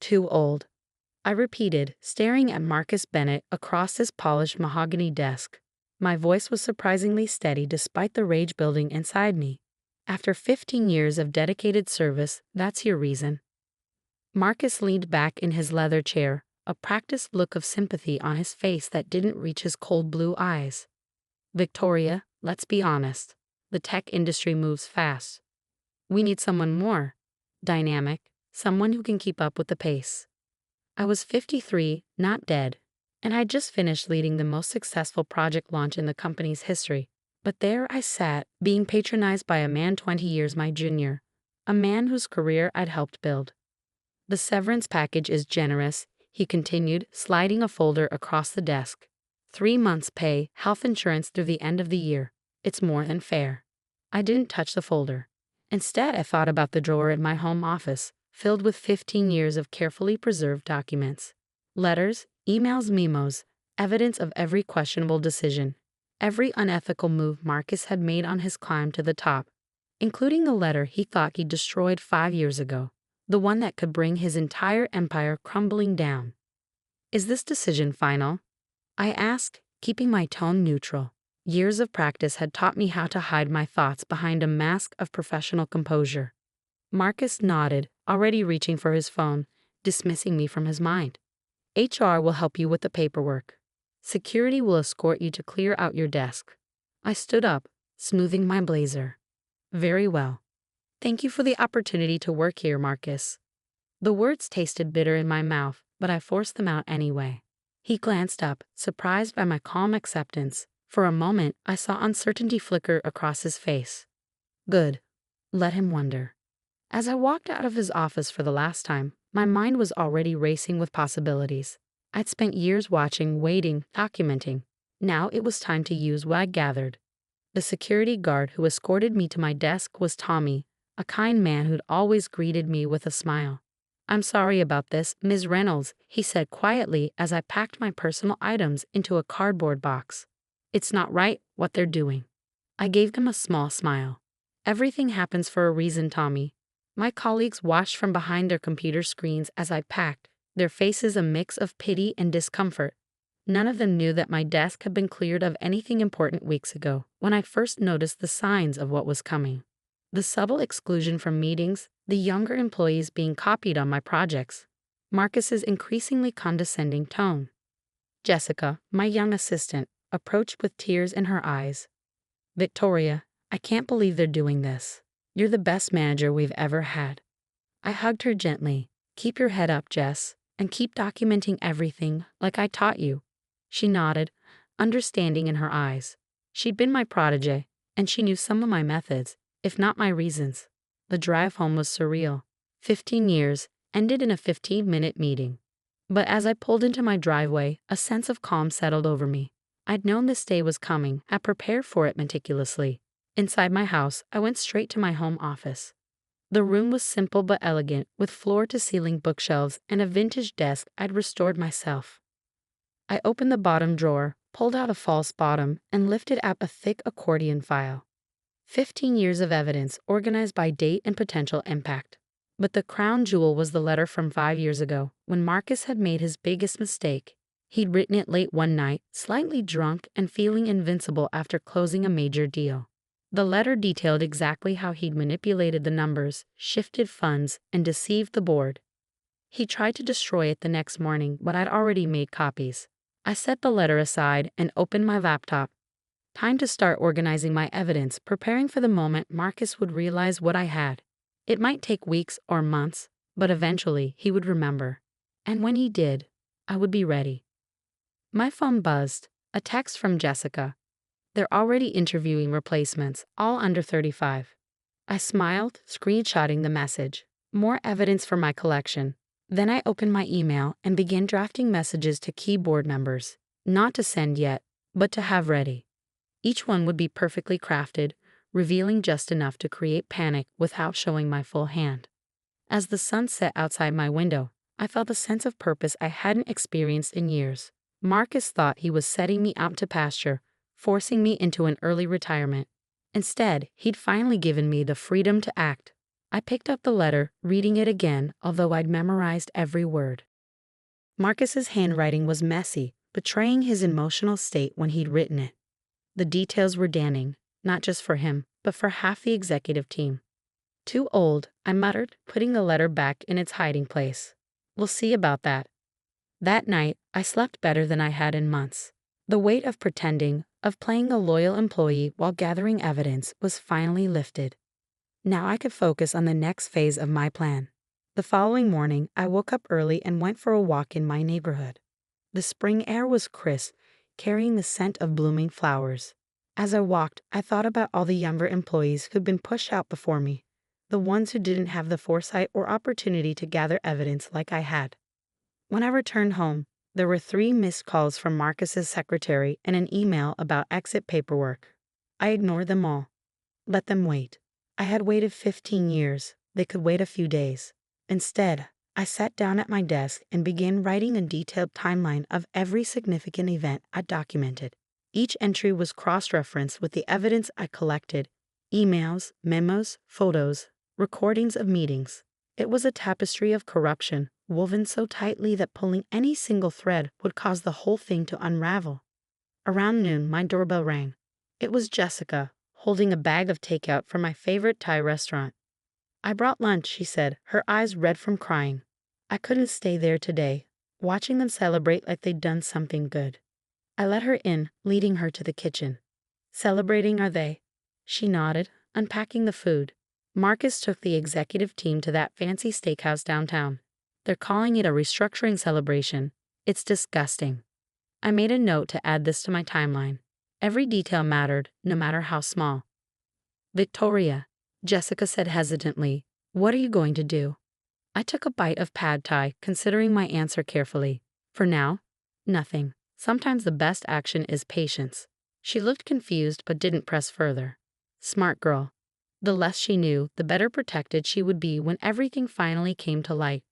Too old, I repeated, staring at Marcus Bennett across his polished mahogany desk. My voice was surprisingly steady despite the rage building inside me. After 15 years of dedicated service, that's your reason. Marcus leaned back in his leather chair, a practiced look of sympathy on his face that didn't reach his cold blue eyes. Victoria, let's be honest. The tech industry moves fast. We need someone more dynamic, someone who can keep up with the pace. I was 53, not dead, and I'd just finished leading the most successful project launch in the company's history. But there I sat, being patronized by a man 20 years my junior, a man whose career I'd helped build. The severance package is generous, he continued, sliding a folder across the desk. 3 months' pay, health insurance through the end of the year. It's more than fair. I didn't touch the folder. Instead, I thought about the drawer in my home office, filled with 15 years of carefully preserved documents. Letters, emails, memos, evidence of every questionable decision, every unethical move Marcus had made on his climb to the top, including the letter he thought he'd destroyed 5 years ago, the one that could bring his entire empire crumbling down. Is this decision final? I asked, keeping my tone neutral. Years of practice had taught me how to hide my thoughts behind a mask of professional composure. Marcus nodded, already reaching for his phone, dismissing me from his mind. HR will help you with the paperwork. Security will escort you to clear out your desk. I stood up, smoothing my blazer. Very well. Thank you for the opportunity to work here, Marcus. The words tasted bitter in my mouth, but I forced them out anyway. He glanced up, surprised by my calm acceptance. For a moment, I saw uncertainty flicker across his face. Good. Let him wonder. As I walked out of his office for the last time, my mind was already racing with possibilities. I'd spent years watching, waiting, documenting. Now it was time to use what I gathered. The security guard who escorted me to my desk was Tommy, a kind man who'd always greeted me with a smile. I'm sorry about this, Ms. Reynolds, he said quietly as I packed my personal items into a cardboard box. It's not right, what they're doing. I gave him a small smile. Everything happens for a reason, Tommy. My colleagues watched from behind their computer screens as I packed, their faces a mix of pity and discomfort. None of them knew that my desk had been cleared of anything important weeks ago, when I first noticed the signs of what was coming. The subtle exclusion from meetings, the younger employees being copied on my projects, Marcus's increasingly condescending tone. Jessica, my young assistant, approached with tears in her eyes. Victoria, I can't believe they're doing this. You're the best manager we've ever had. I hugged her gently. Keep your head up, Jess, and keep documenting everything like I taught you. She nodded, understanding in her eyes. She'd been my protege, and she knew some of my methods, if not my reasons. The drive home was surreal. 15 years, ended in a 15-minute meeting. But as I pulled into my driveway, a sense of calm settled over me. I'd known this day was coming, I prepared for it meticulously. Inside my house, I went straight to my home office. The room was simple but elegant, with floor-to-ceiling bookshelves and a vintage desk I'd restored myself. I opened the bottom drawer, pulled out a false bottom, and lifted out a thick accordion file. 15 years of evidence, organized by date and potential impact. But the crown jewel was the letter from 5 years ago, when Marcus had made his biggest mistake. He'd written it late one night, slightly drunk and feeling invincible after closing a major deal. The letter detailed exactly how he'd manipulated the numbers, shifted funds, and deceived the board. He tried to destroy it the next morning, but I'd already made copies. I set the letter aside and opened my laptop. Time to start organizing my evidence, preparing for the moment Marcus would realize what I had. It might take weeks or months, but eventually he would remember. And when he did, I would be ready. My phone buzzed, a text from Jessica. They're already interviewing replacements, all under 35. I smiled, screenshotting the message. More evidence for my collection. Then I opened my email and began drafting messages to key board members. Not to send yet, but to have ready. Each one would be perfectly crafted, revealing just enough to create panic without showing my full hand. As the sun set outside my window, I felt a sense of purpose I hadn't experienced in years. Marcus thought he was setting me out to pasture, forcing me into an early retirement. Instead, he'd finally given me the freedom to act. I picked up the letter, reading it again, although I'd memorized every word. Marcus's handwriting was messy, betraying his emotional state when he'd written it. The details were damning, not just for him, but for half the executive team. "Too old," I muttered, putting the letter back in its hiding place. "We'll see about that." That night, I slept better than I had in months. The weight of pretending, of playing a loyal employee while gathering evidence, was finally lifted. Now I could focus on the next phase of my plan. The following morning, I woke up early and went for a walk in my neighborhood. The spring air was crisp, carrying the scent of blooming flowers. As I walked, I thought about all the younger employees who'd been pushed out before me, the ones who didn't have the foresight or opportunity to gather evidence like I had. When I returned home, there were 3 missed calls from Marcus's secretary and an email about exit paperwork. I ignored them all. Let them wait. I had waited 15 years. They could wait a few days. Instead, I sat down at my desk and began writing a detailed timeline of every significant event I documented. Each entry was cross-referenced with the evidence I collected: emails, memos, photos, recordings of meetings. It was a tapestry of corruption, woven so tightly that pulling any single thread would cause the whole thing to unravel. Around noon, my doorbell rang. It was Jessica, holding a bag of takeout from my favorite Thai restaurant. "I brought lunch," she said, her eyes red from crying. I couldn't stay there today, watching them celebrate like they'd done something good. I let her in, leading her to the kitchen. "Celebrating, are they?" She nodded, unpacking the food. "Marcus took the executive team to that fancy steakhouse downtown. They're calling it a restructuring celebration. It's disgusting." I made a note to add this to my timeline. Every detail mattered, no matter how small. "Victoria," Jessica said hesitantly, "what are you going to do?" I took a bite of pad thai, considering my answer carefully. "For now, nothing. Sometimes the best action is patience." She looked confused but didn't press further. Smart girl. The less she knew, the better protected she would be when everything finally came to light.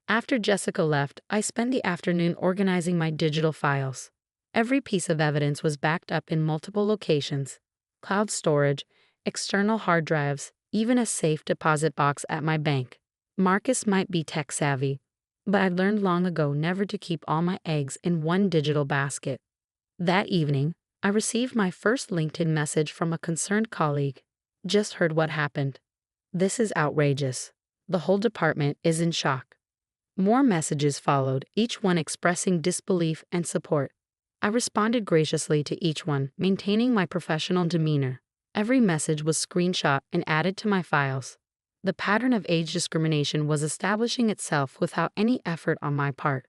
After Jessica left, I spent the afternoon organizing my digital files. Every piece of evidence was backed up in multiple locations: cloud storage, external hard drives, even a safe deposit box at my bank. Marcus might be tech-savvy, but I learned long ago never to keep all my eggs in one digital basket. That evening, I received my first LinkedIn message from a concerned colleague. "Just heard what happened. This is outrageous. The whole department is in shock." More messages followed, each one expressing disbelief and support. I responded graciously to each one, maintaining my professional demeanor. Every message was screenshot and added to my files. The pattern of age discrimination was establishing itself without any effort on my part.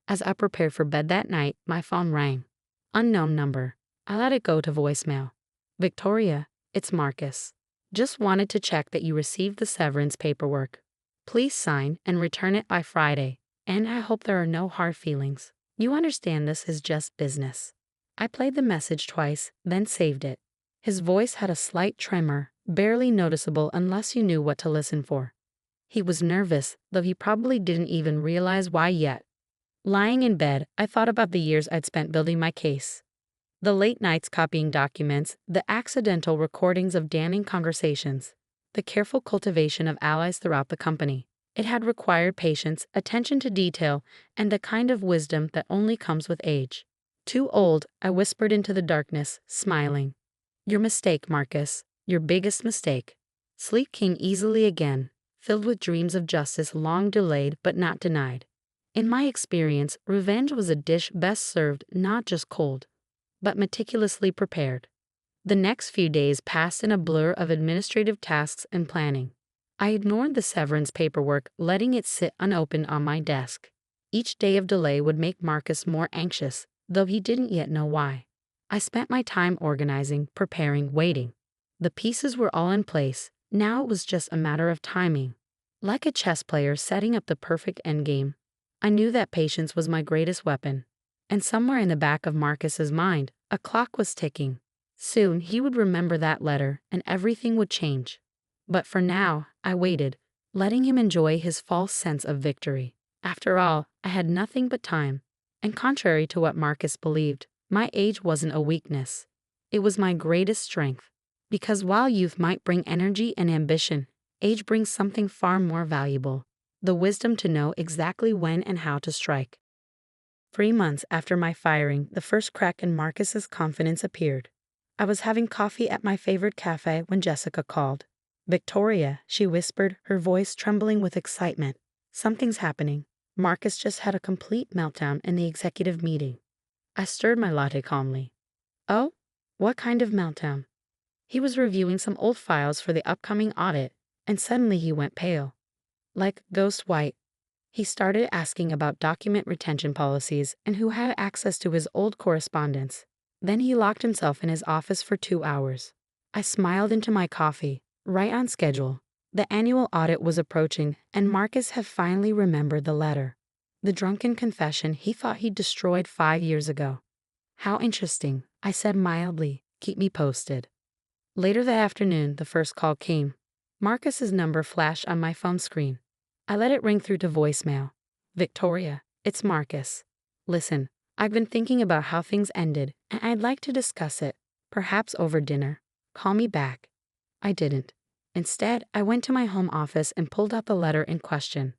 As I prepared for bed that night, my phone rang. Unknown number. I let it go to voicemail. "Victoria, it's Marcus. Just wanted to check that you received the severance paperwork. Please sign and return it by Friday, and I hope there are no hard feelings. You understand this is just business." I played the message twice, then saved it. His voice had a slight tremor, barely noticeable unless you knew what to listen for. He was nervous, though he probably didn't even realize why yet. Lying in bed, I thought about the years I'd spent building my case. The late nights copying documents, the accidental recordings of damning conversations, the careful cultivation of allies throughout the company. It had required patience, attention to detail, and the kind of wisdom that only comes with age. "Too old," I whispered into the darkness, smiling. "Your mistake, Marcus. Your biggest mistake." Sleep came easily again, filled with dreams of justice long delayed but not denied. In my experience, revenge was a dish best served not just cold, but meticulously prepared. The next few days passed in a blur of administrative tasks and planning. I ignored the severance paperwork, letting it sit unopened on my desk. Each day of delay would make Marcus more anxious, though he didn't yet know why. I spent my time organizing, preparing, waiting. The pieces were all in place. Now it was just a matter of timing. Like a chess player setting up the perfect endgame, I knew that patience was my greatest weapon. And somewhere in the back of Marcus's mind, a clock was ticking. Soon he would remember that letter, and everything would change. But for now, I waited, letting him enjoy his false sense of victory. After all, I had nothing but time. And contrary to what Marcus believed, my age wasn't a weakness. It was my greatest strength. Because while youth might bring energy and ambition, age brings something far more valuable: the wisdom to know exactly when and how to strike. 3 months after my firing, the first crack in Marcus's confidence appeared. I was having coffee at my favorite cafe when Jessica called. "Victoria," she whispered, her voice trembling with excitement. "Something's happening. Marcus just had a complete meltdown in the executive meeting." I stirred my latte calmly. "Oh? What kind of meltdown?" "He was reviewing some old files for the upcoming audit, and suddenly he went pale. Like ghost white. He started asking about document retention policies and who had access to his old correspondence. Then he locked himself in his office for 2 hours." I smiled into my coffee. Right on schedule. The annual audit was approaching, and Marcus had finally remembered the letter. The drunken confession he thought he'd destroyed 5 years ago. "How interesting," I said mildly. "Keep me posted." Later that afternoon, the first call came. Marcus's number flashed on my phone screen. I let it ring through to voicemail. "Victoria, it's Marcus. Listen, I've been thinking about how things ended, and I'd like to discuss it, perhaps over dinner. Call me back." I didn't. Instead, I went to my home office and pulled out the letter in question.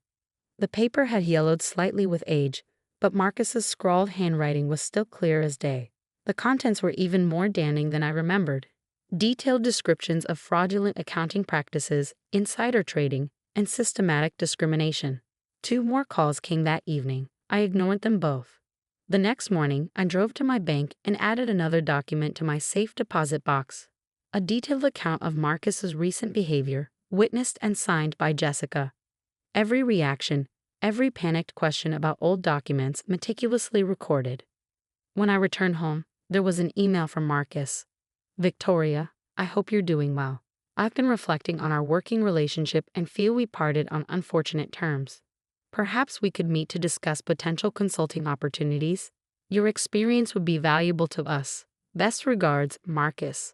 The paper had yellowed slightly with age, but Marcus's scrawled handwriting was still clear as day. The contents were even more damning than I remembered. Detailed descriptions of fraudulent accounting practices, insider trading, and systematic discrimination. 2 more calls came that evening. I ignored them both. The next morning, I drove to my bank and added another document to my safe deposit box. A detailed account of Marcus's recent behavior, witnessed and signed by Jessica. Every reaction, every panicked question about old documents meticulously recorded. When I returned home, there was an email from Marcus. "Victoria, I hope you're doing well. I've been reflecting on our working relationship and feel we parted on unfortunate terms. Perhaps we could meet to discuss potential consulting opportunities. Your experience would be valuable to us. Best regards, Marcus."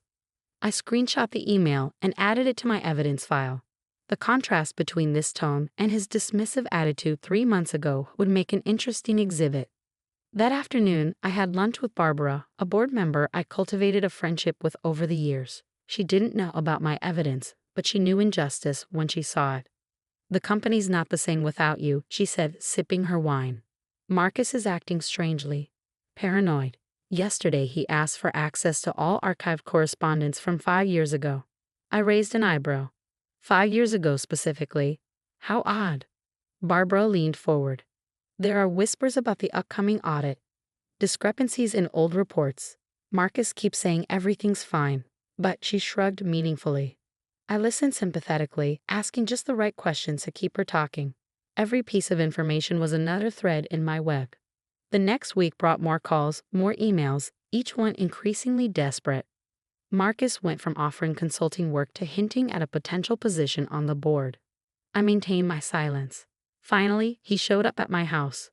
I screenshot the email and added it to my evidence file. The contrast between this tone and his dismissive attitude 3 months ago would make an interesting exhibit. That afternoon, I had lunch with Barbara, a board member I cultivated a friendship with over the years. She didn't know about my evidence, but she knew injustice when she saw it. "The company's not the same without you," she said, sipping her wine. "Marcus is acting strangely. Paranoid. Yesterday he asked for access to all archived correspondence from 5 years ago." I raised an eyebrow. 5 years ago specifically? How odd. Barbara leaned forward. "There are whispers about the upcoming audit. Discrepancies in old reports. Marcus keeps saying everything's fine." But she shrugged meaningfully. I listened sympathetically, asking just the right questions to keep her talking. Every piece of information was another thread in my web. The next week brought more calls, more emails, each one increasingly desperate. Marcus went from offering consulting work to hinting at a potential position on the board. I maintained my silence. Finally, he showed up at my house.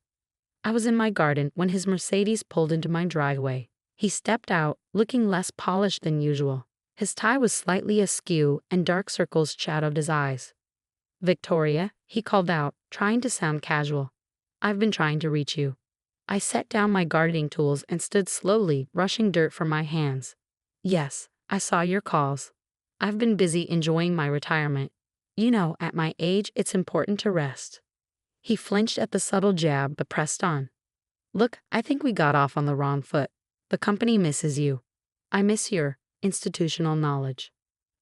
I was in my garden when his Mercedes pulled into my driveway. He stepped out, looking less polished than usual. His tie was slightly askew and dark circles shadowed his eyes. "Victoria," he called out, trying to sound casual. "I've been trying to reach you." I set down my gardening tools and stood slowly, brushing dirt from my hands. "Yes, I saw your calls. I've been busy enjoying my retirement. You know, at my age, it's important to rest." He flinched at the subtle jab but pressed on. "Look, I think we got off on the wrong foot. The company misses you. I miss your institutional knowledge."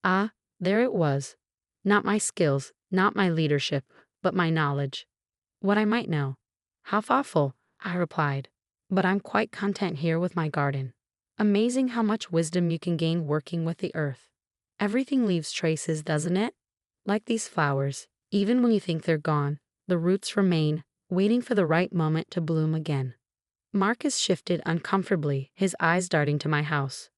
Ah, there it was. Not my skills, not my leadership, but my knowledge. What I might know. "How thoughtful," I replied. "But I'm quite content here with my garden. Amazing how much wisdom you can gain working with the earth. Everything leaves traces, doesn't it? Like these flowers, even when you think they're gone, the roots remain, waiting for the right moment to bloom again." Marcus shifted uncomfortably, his eyes darting to my house.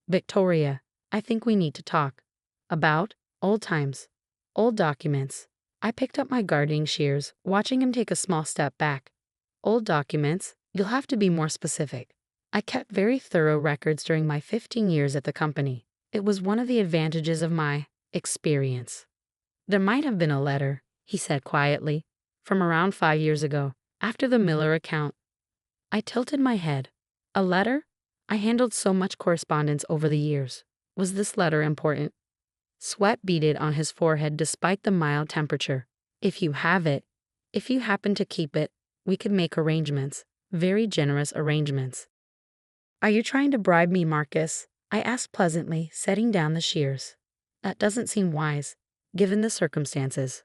"Victoria, I think we need to talk." "About?" "Old times. Old documents." I picked up my gardening shears, watching him take a small step back. "Old documents? You'll have to be more specific." I kept very thorough records during my 15 years at the company. It was one of the advantages of my experience. "There might have been a letter," he said quietly, "from around 5 years ago, after the Miller account." I tilted my head. "A letter? I handled so much correspondence over the years. Was this letter important?" Sweat beaded on his forehead despite the mild temperature. If you have it, if you happen to keep it, we could make arrangements, very generous arrangements. Are you trying to bribe me, Marcus? I asked pleasantly, setting down the shears. That doesn't seem wise, given the circumstances.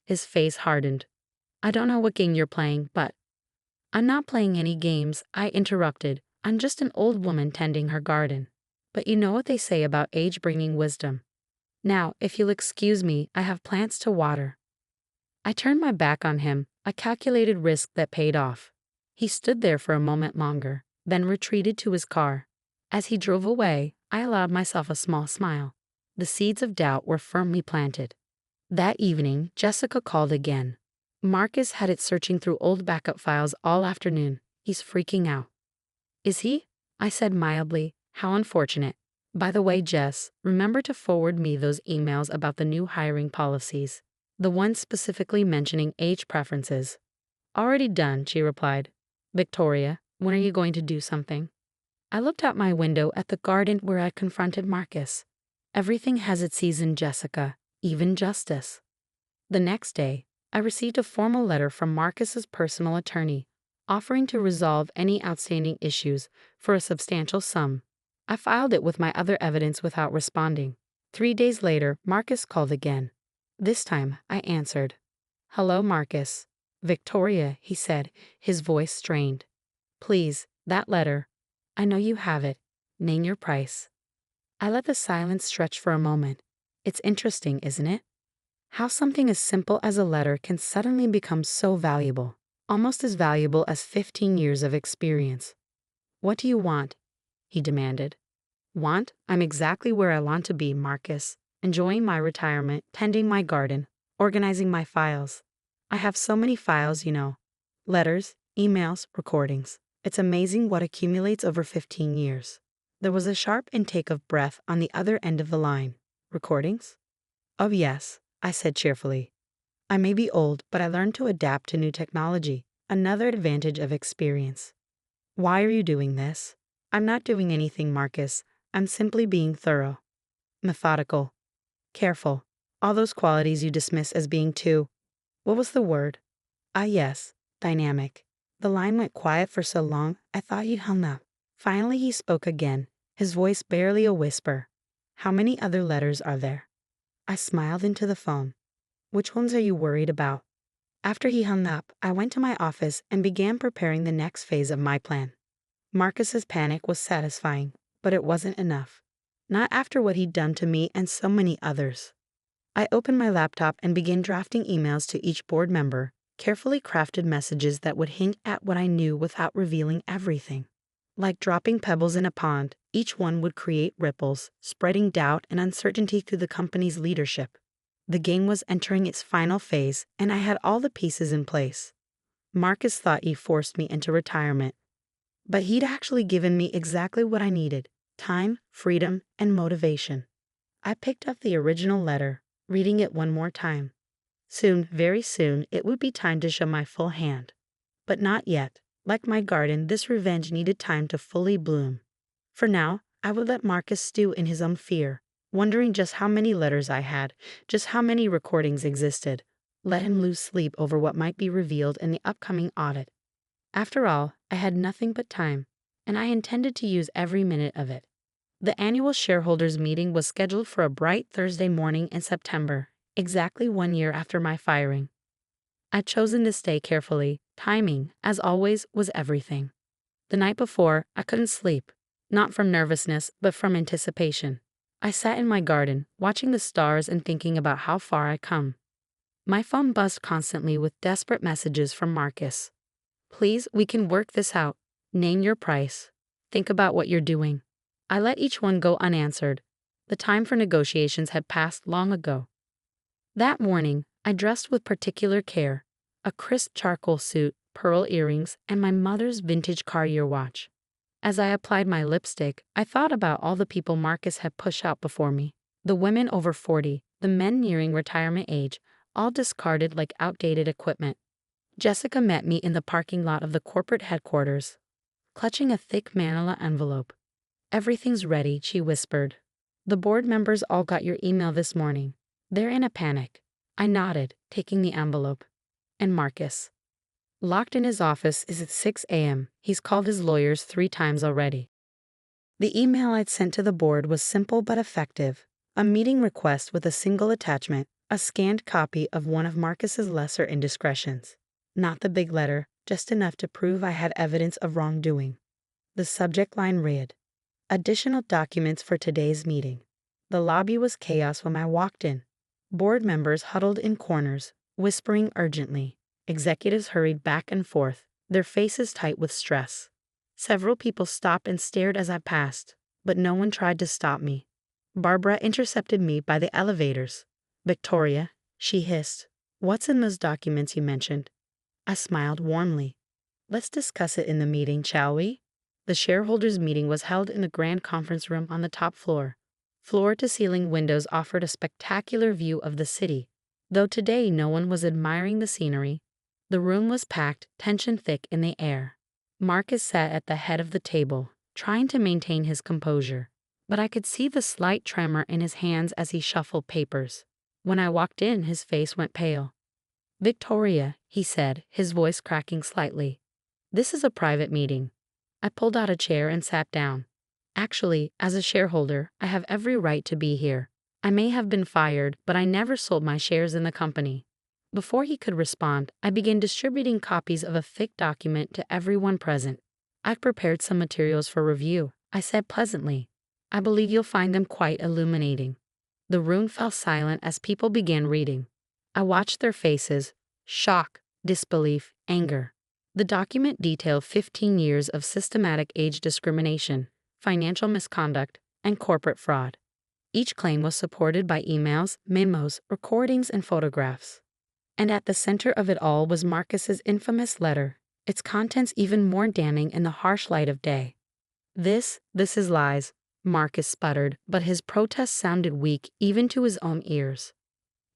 His face hardened. I don't know what game you're playing, but I'm not playing any games, I interrupted. I'm just an old woman tending her garden. But you know what they say about age bringing wisdom. Now, if you'll excuse me, I have plants to water. I turned my back on him, a calculated risk that paid off. He stood there for a moment longer, then retreated to his car. As he drove away, I allowed myself a small smile. The seeds of doubt were firmly planted. That evening, Jessica called again. Marcus had it searching through old backup files all afternoon. He's freaking out. Is he? I said mildly. How unfortunate. By the way, Jess, remember to forward me those emails about the new hiring policies. The one specifically mentioning age preferences. Already done, she replied. Victoria, when are you going to do something? I looked out my window at the garden where I confronted Marcus. Everything has its season, Jessica, even justice. The next day, I received a formal letter from Marcus's personal attorney, offering to resolve any outstanding issues for a substantial sum. I filed it with my other evidence without responding. 3 days later, Marcus called again. This time, I answered. Hello, Marcus. Victoria, he said, his voice strained. Please, that letter. I know you have it. Name your price. I let the silence stretch for a moment. It's interesting, isn't it? How something as simple as a letter can suddenly become so valuable, almost as valuable as 15 years of experience. What do you want? He demanded. Want? I'm exactly where I want to be, Marcus. Enjoying my retirement, tending my garden, organizing my files. I have so many files, you know. Letters, emails, recordings. It's amazing what accumulates over 15 years. There was a sharp intake of breath on the other end of the line. Recordings? Oh yes, I said cheerfully. I may be old, but I learned to adapt to new technology. Another advantage of experience. Why are you doing this? I'm not doing anything, Marcus. I'm simply being thorough. Methodical. Careful. All those qualities you dismiss as being too... What was the word? Ah yes, dynamic. The line went quiet for so long, I thought you'd hung up. Finally he spoke again, his voice barely a whisper. How many other letters are there? I smiled into the phone. Which ones are you worried about? After he hung up, I went to my office and began preparing the next phase of my plan. Marcus's panic was satisfying, but it wasn't enough. Not after what he'd done to me and so many others. I opened my laptop and began drafting emails to each board member, carefully crafted messages that would hint at what I knew without revealing everything. Like dropping pebbles in a pond, each one would create ripples, spreading doubt and uncertainty through the company's leadership. The game was entering its final phase, and I had all the pieces in place. Marcus thought he forced me into retirement, but he'd actually given me exactly what I needed: time, freedom, and motivation. I picked up the original letter, reading it one more time. Soon, very soon, it would be time to show my full hand. But not yet. Like my garden, this revenge needed time to fully bloom. For now, I would let Marcus stew in his own fear, wondering just how many letters I had, just how many recordings existed. Let him lose sleep over what might be revealed in the upcoming audit. After all, I had nothing but time, and I intended to use every minute of it. The annual shareholders meeting was scheduled for a bright Thursday morning in September, exactly 1 year after my firing. I'd chosen this day carefully. Timing, as always, was everything. The night before, I couldn't sleep, not from nervousness, but from anticipation. I sat in my garden, watching the stars and thinking about how far I'd come. My phone buzzed constantly with desperate messages from Marcus. Please, we can work this out. Name your price. Think about what you're doing. I let each one go unanswered. The time for negotiations had passed long ago. That morning, I dressed with particular care. A crisp charcoal suit, pearl earrings, and my mother's vintage Cartier watch. As I applied my lipstick, I thought about all the people Marcus had pushed out before me. The women over 40, the men nearing retirement age, all discarded like outdated equipment. Jessica met me in the parking lot of the corporate headquarters, clutching a thick manila envelope. Everything's ready, she whispered. The board members all got your email this morning. They're in a panic. I nodded, taking the envelope. And Marcus? Locked in his office is at 6 a.m. He's called his lawyers 3 times already. The email I'd sent to the board was simple but effective. A meeting request with a single attachment, a scanned copy of one of Marcus's lesser indiscretions. Not the big letter, just enough to prove I had evidence of wrongdoing. The subject line read, "Additional documents for today's meeting." The lobby was chaos when I walked in. Board members huddled in corners, whispering urgently. Executives hurried back and forth, their faces tight with stress. Several people stopped and stared as I passed, but no one tried to stop me. Barbara intercepted me by the elevators. "Victoria," she hissed, "what's in those documents you mentioned?" I smiled warmly. "Let's discuss it in the meeting, shall we?" The shareholders' meeting was held in the grand conference room on the top floor. Floor-to-ceiling windows offered a spectacular view of the city, though today no one was admiring the scenery. The room was packed, tension thick in the air. Marcus sat at the head of the table, trying to maintain his composure, but I could see the slight tremor in his hands as he shuffled papers. When I walked in, his face went pale. "Victoria," he said, his voice cracking slightly. "This is a private meeting." I pulled out a chair and sat down. "Actually, as a shareholder, I have every right to be here. I may have been fired, but I never sold my shares in the company." Before he could respond, I began distributing copies of a thick document to everyone present. "I've prepared some materials for review," I said pleasantly. "I believe you'll find them quite illuminating." The room fell silent as people began reading. I watched their faces: shock, disbelief, anger. The document detailed 15 years of systematic age discrimination, financial misconduct, and corporate fraud. Each claim was supported by emails, memos, recordings, and photographs. And at the center of it all was Marcus's infamous letter, its contents even more damning in the harsh light of day. This is lies," Marcus sputtered, but his protest sounded weak even to his own ears.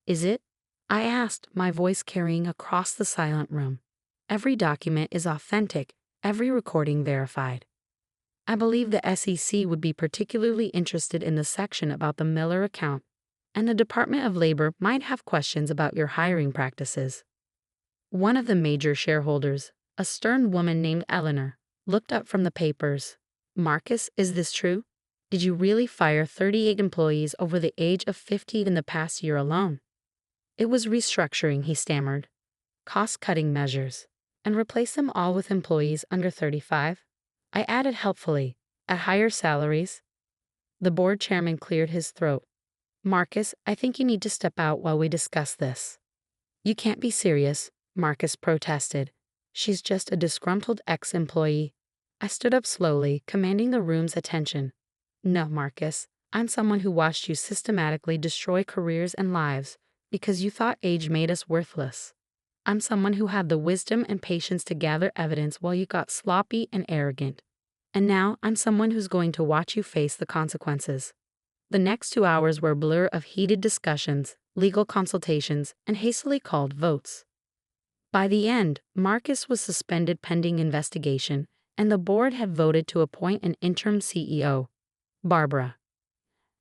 "Is it?" I asked, my voice carrying across the silent room. "Every document is authentic, every recording verified." I believe the SEC would be particularly interested in the section about the Miller account, and the Department of Labor might have questions about your hiring practices. One of the major shareholders, a stern woman named Eleanor, looked up from the papers. "Marcus, is this true? Did you really fire 38 employees over the age of 50 in the past year alone?" "It was restructuring," he stammered. "Cost-cutting measures. And replace them all with employees under 35? I added helpfully, "at higher salaries." The board chairman cleared his throat. "Marcus, I think you need to step out while we discuss this." "You can't be serious," Marcus protested. "She's just a disgruntled ex-employee." I stood up slowly, commanding the room's attention. "No, Marcus, I'm someone who watched you systematically destroy careers and lives because you thought age made us worthless. I'm someone who had the wisdom and patience to gather evidence while you got sloppy and arrogant. And now I'm someone who's going to watch you face the consequences." The next 2 hours were a blur of heated discussions, legal consultations, and hastily called votes. By the end, Marcus was suspended pending investigation, and the board had voted to appoint an interim CEO, Barbara.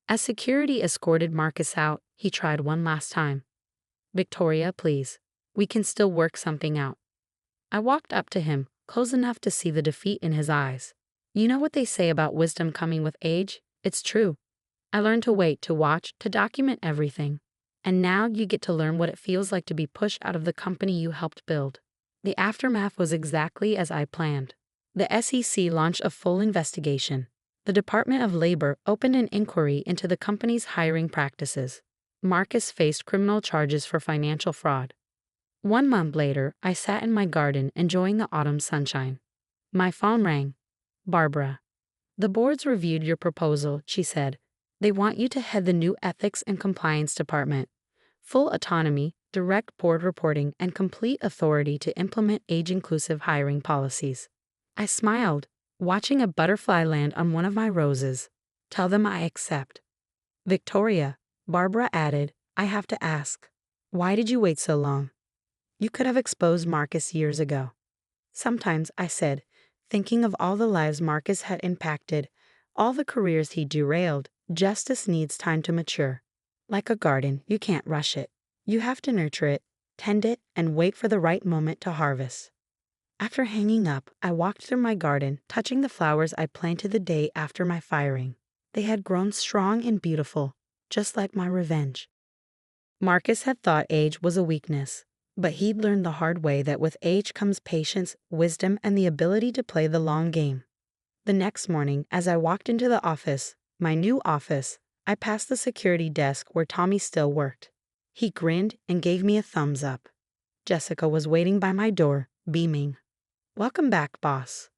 As security escorted Marcus out, he tried one last time. "Victoria, please. We can still work something out." I walked up to him, close enough to see the defeat in his eyes. "You know what they say about wisdom coming with age? It's true. I learned to wait, to watch, to document everything. And now you get to learn what it feels like to be pushed out of the company you helped build." The aftermath was exactly as I planned. The SEC launched a full investigation. The Department of Labor opened an inquiry into the company's hiring practices. Marcus faced criminal charges for financial fraud. 1 month later, I sat in my garden enjoying the autumn sunshine. My phone rang. "Barbara, the board's reviewed your proposal," she said. "They want you to head the new Ethics and Compliance Department. Full autonomy, direct board reporting, and complete authority to implement age-inclusive hiring policies." I smiled, watching a butterfly land on one of my roses. "Tell them I accept." "Victoria," Barbara added, "I have to ask, why did you wait so long? You could have exposed Marcus years ago." "Sometimes," I said, thinking of all the lives Marcus had impacted, all the careers he derailed, Justice needs time to mature. Like a garden, you can't rush it. You have to nurture it, tend it, and wait for the right moment to harvest. After hanging up, I walked through my garden, touching the flowers I planted the day after my firing. They had grown strong and beautiful, just like my revenge. Marcus had thought age was a weakness, but he'd learned the hard way that with age comes patience, wisdom, and the ability to play the long game. The next morning, as I walked into the office, my new office, I passed the security desk where Tommy still worked. He grinned and gave me a thumbs up. Jessica was waiting by my door, beaming. "Welcome back, boss."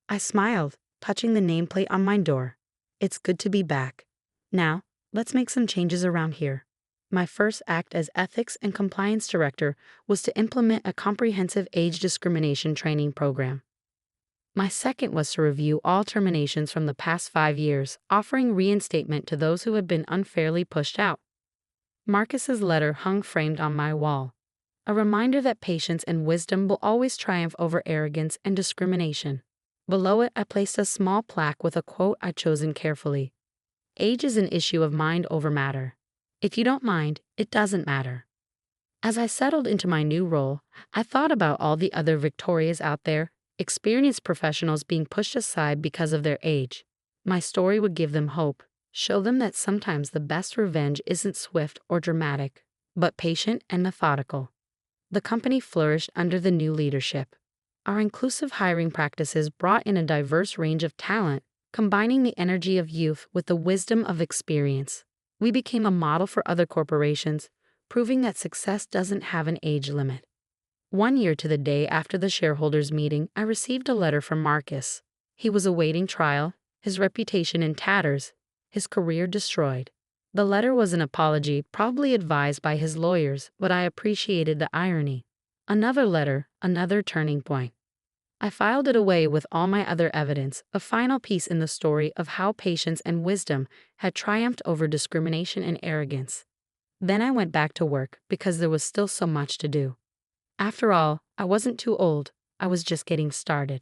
I smiled, touching the nameplate on my door. "It's good to be back. Now, let's make some changes around here." My first act as Ethics and Compliance Director was to implement a comprehensive age discrimination training program. My second was to review all terminations from the past 5 years, offering reinstatement to those who had been unfairly pushed out. Marcus's letter hung framed on my wall, a reminder that patience and wisdom will always triumph over arrogance and discrimination. Below it, I placed a small plaque with a quote I'd chosen carefully. "Age is an issue of mind over matter. If you don't mind, it doesn't matter." As I settled into my new role, I thought about all the other Victorias out there, experienced professionals being pushed aside because of their age. My story would give them hope, show them that sometimes the best revenge isn't swift or dramatic, but patient and methodical. The company flourished under the new leadership. Our inclusive hiring practices brought in a diverse range of talent, combining the energy of youth with the wisdom of experience. We became a model for other corporations, proving that success doesn't have an age limit. 1 year to the day after the shareholders' meeting, I received a letter from Marcus. He was awaiting trial, his reputation in tatters, his career destroyed. The letter was an apology, probably advised by his lawyers, but I appreciated the irony. Another letter, another turning point. I filed it away with all my other evidence, a final piece in the story of how patience and wisdom had triumphed over discrimination and arrogance. Then I went back to work because there was still so much to do. After all, I wasn't too old, I was just getting started.